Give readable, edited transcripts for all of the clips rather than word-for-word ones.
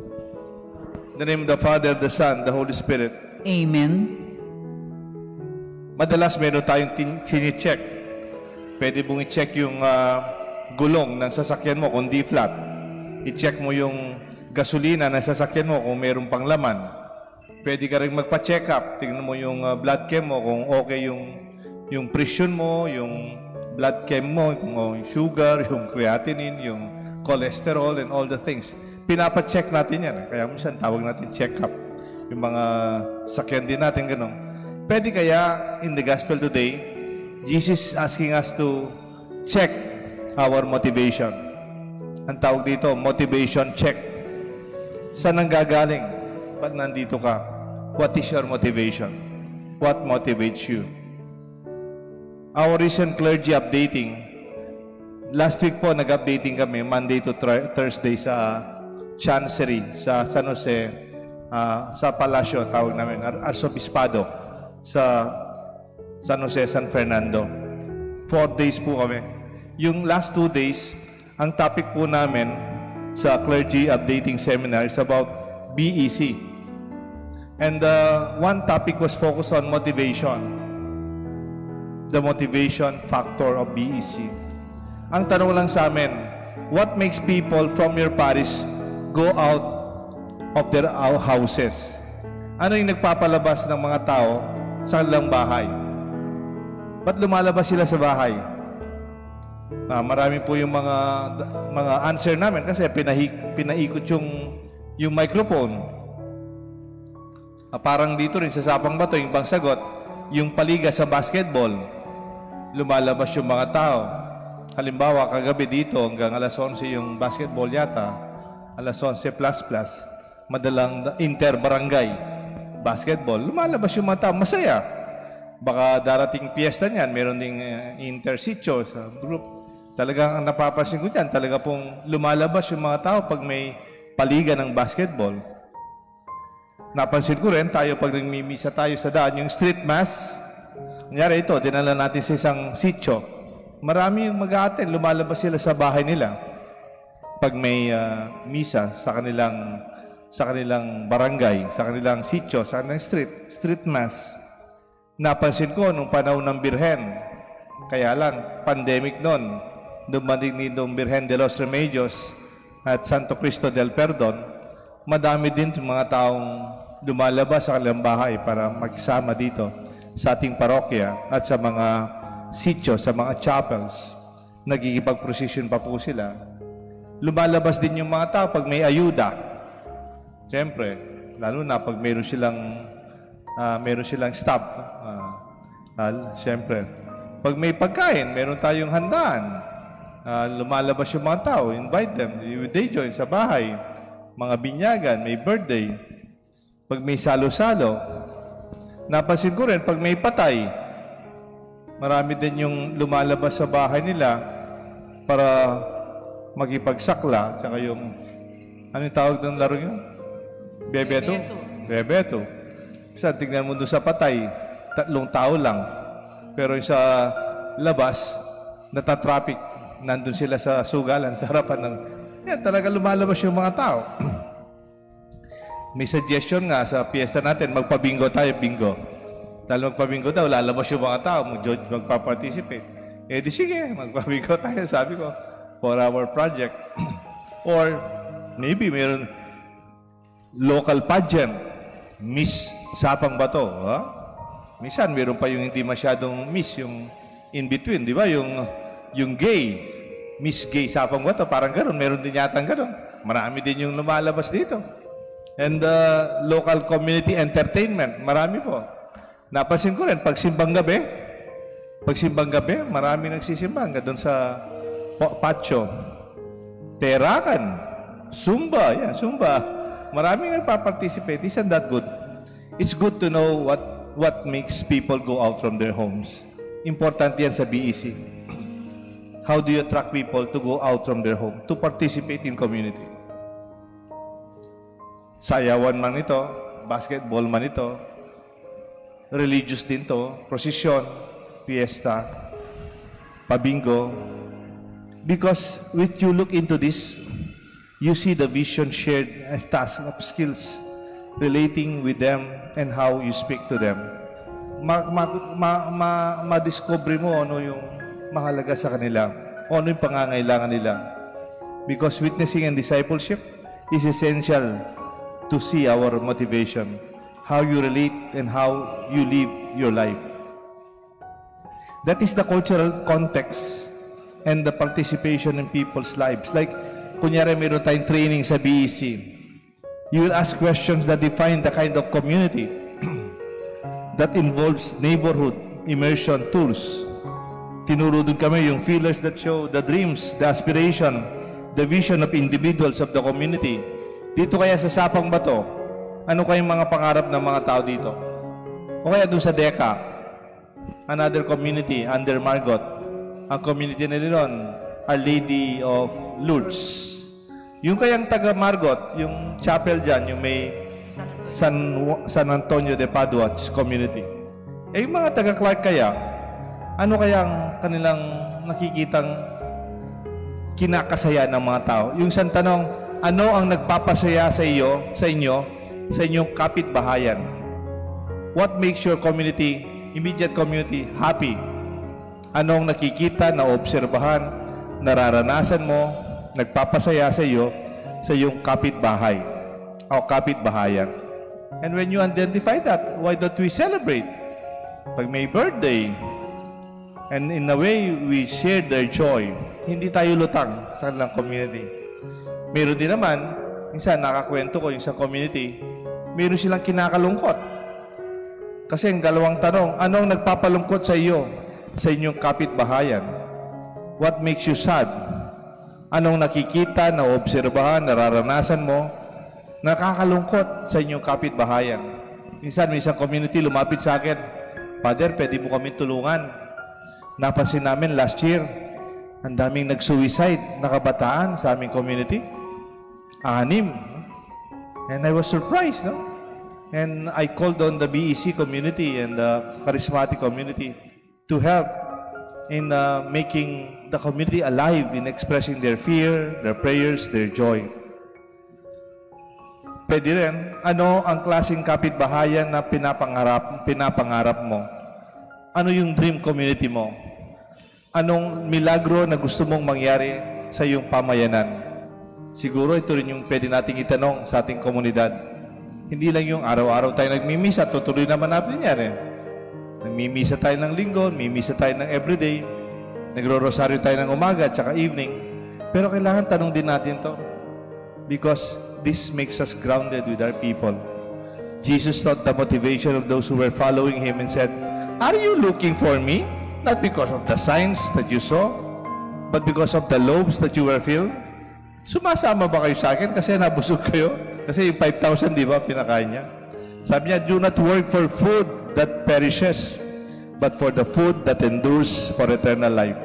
In the name of the Father, the Son, the Holy Spirit. Amen. Madalas meron tayong sini-check. Pwede mong i-check yung gulong ng sasakyan mo kung di flat. I-check mo yung gasolina ng sasakyan mo kung mayroong pang laman. Pwede ka rin magpa-check up. Tingnan mo yung blood chem mo kung okay yung presyon mo, yung blood chem mo, yung sugar, yung creatinine, yung cholesterol, and all the things. Pinapa-check natin yan. Kaya minsan tawag natin check-up. Yung mga sakyan din natin, ganun. Pwede kaya, in the gospel today, Jesus is asking us to check our motivation. Ang tawag dito, motivation check. Saan ang gagaling? Ba't nandito ka? What is your motivation? What motivates you? Our recent clergy updating, last week po nag-updating kami, Monday to Thursday sa Chancery, sa San Jose, sa Palasyo, tawag namin, Arsobispado, sa San Jose, San Fernando. 4 days po kami. Yung last 2 days, ang topic po namin sa clergy updating seminar is about BEC. And one topic was focused on motivation. The motivation factor of BEC. Ang tanong lang sa amin, what makes people from your parish go out of their houses? Ano yung nagpapalabas ng mga tao sa kanilang bahay? Ba't lumalabas sila sa bahay? Marami po yung mga answer namin kasi pinaikot yung microphone. Parang dito rin sa Sapang Bato, yung bang sagot, yung paliga sa basketball, lumalabas yung mga tao. Halimbawa, kagabi dito, hanggang alas 11 yung basketball yata, alas 11++, madalang inter-barangay basketball, lumalabas yung mga tao, masaya. Baka darating piyesta niyan, meron ding inter-sitio sa group. Talagang ang napapansin ko dyan, talaga pong lumalabas yung mga tao pag may paliga ng basketball. Napansin ko rin, tayo pag nagmimisa tayo sa daan, yung street mass, kunyari ito, dinala natin sa isang sitio. Marami yung mag-aaten, lumalabas sila sa bahay nila pag may misa sa kanilang barangay, sa kanilang sitio, sa kanilang street mass. Napansin ko nung panahon ng Birhen, kaya lang, pandemic noon, dumating ni Dong Birhen de los Remedios at Santo Cristo del Perdon, madami din yung mga taong lumalabas sa kanilang bahay para makisama dito sa ating parokya at sa mga sitio, sa mga chapels. Nagkikipag-procession pa po sila. Lumalabas din yung mga tao pag may ayuda. Siyempre, lalo na pag meron silang staff. Siyempre, pag may pagkain, meron tayong handaan. Lumalabas yung mga tao, invite them, they join sa bahay. Mga binyagan, may birthday. Pag may salo-salo. Napansin ko rin, pag may patay, marami din yung lumalabas sa bahay nila para makipagsakla. Tsaka yung, ano yung tawag ng laro yun? Bebeto? Bebeto. Isa, tignan mo doon sa patay, 3 tao lang. Pero yung sa labas, natatraffic. Nandun sila sa sugalan, sa harapan ng... Yan, talaga lumalabas yung mga tao. May suggestion nga sa piyesta natin, magpabingo tayo, bingo. Dahil magpabingo daw, lalabas yung mga tao, magpa-participate. Eh di sige, magpabingo tayo, sabi ko, for our project. Or maybe mayroon local pageant, Miss Sapang Bato. Huh? Minsan, mayroon pa yung hindi masyadong miss, yung in-between, di ba? Yung gay, Miss Gay Sapang Bato, parang gano'n. Meron din yatang gano'n. Marami din yung lumalabas dito. And local community entertainment, marami po. Napansin ko rin, pagsimbang gabi, marami nagsisimbang doon sa patio. Terakan, Zumba, yan, Zumba. Maraming nagpa-participate. Isn't that good? It's good to know what makes people go out from their homes. Important yan sa BEC. How do you attract people to go out from their home, to participate in community? Sayawan man ito, basketball man ito, religious din to, prosesyon, fiesta, pabingo. Because if you look into this, You see the vision shared as tasks of skills relating with them and how you speak to them. Ma-discover mo ano yung mahalaga sa kanila, o ano yung pangangailangan nila. Because witnessing and discipleship is essential to see our motivation, how you relate and how you live your life. That is the cultural context and the participation in people's lives. Like, kunyari meron tayong training sa BEC. You will ask questions that define the kind of community that involves neighborhood immersion tools. Tinuro dun kami yung feelers that show the dreams, the aspiration, the vision of individuals of the community. Dito kaya sa Sapang Bato, ano kayong mga pangarap ng mga tao dito? O kaya doon sa DECA, another community under Margot, ang community na rin, Our Lady of Lourdes. Yung kayang taga Margot, yung chapel dyan, yung may San Antonio de Padua community. Eh, yung mga taga Clark kaya, ano kayang kanilang nakikitang kinakasaya ng mga tao? Yung isang tanong, ano ang nagpapasaya sa iyo, sa inyong kapitbahayan? What makes your community, immediate community, happy? Anong nakikita, naobserbahan, nararanasan mo, nagpapasaya sa iyo, sa iyong kapitbahay o kapitbahayan? And when you identify that, why don't we celebrate? Pag may birthday, and in a way, we share their joy. Hindi tayo lutang sa kanilang community. Meron din naman, minsan nakakwento ko yung sa community, meron silang kinakalungkot. Kasi ang dalawang tanong, anong nagpapalungkot sa iyo, sa inyong kapitbahayan? What makes you sad? Anong nakikita, naobserbahan, nararanasan mo, nakakalungkot sa inyong kapitbahayan? Minsan, may isang community lumapit sa akin, Father, pwede mo kami tulungan. Napansin namin last year, ang daming nag-suicide na kabataan sa aming community. 6. And I was surprised, no? And I called on the BEC community and the charismatic community to help in making the community alive, in expressing their fear, their prayers, their joy. Pwede rin, ano ang klaseng kapitbahayan na pinapangarap mo? Ano yung dream community mo? Anong milagro na gusto mong mangyari sa iyong pamayanan? Siguro ito rin yung pwede nating itanong sa ating komunidad. Hindi lang yung araw-araw tayo nagmimisa, tutuloy naman natin yan eh. Nagmimisa tayo ng linggo, nagmimisa tayo ng everyday, nagro-rosaryo tayo ng umaga at saka evening. Pero kailangan tanong din natin to. Because this makes us grounded with our people. Jesus thought the motivation of those who were following Him and said, "Are you looking for me? Not because of the signs that you saw, but because of the loaves that you were filled?" Sumasama ba kayo sa akin kasi nabusog kayo? Kasi yung 5,000, di ba, pinakain niya? Sabi niya, do not work for food that perishes, but for the food that endures for eternal life,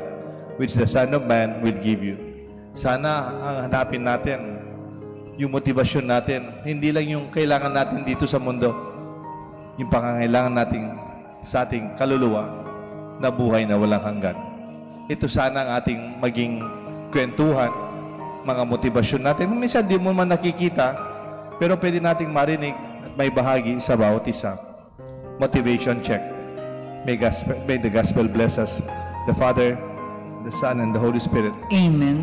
which the Son of Man will give you. Sana ang hanapin natin, yung motivasyon natin, hindi lang yung kailangan natin dito sa mundo, yung pangangailangan natin sa ating kaluluwa na buhay na walang hanggan. Ito sana ang ating maging kwentuhan, mga motivasyon natin. Minsan di mo man nakikita, pero pwede nating marinig at may bahagi sa bawat isa. Motivation check. May the gospel bless us, the Father, the Son, and the Holy Spirit. Amen.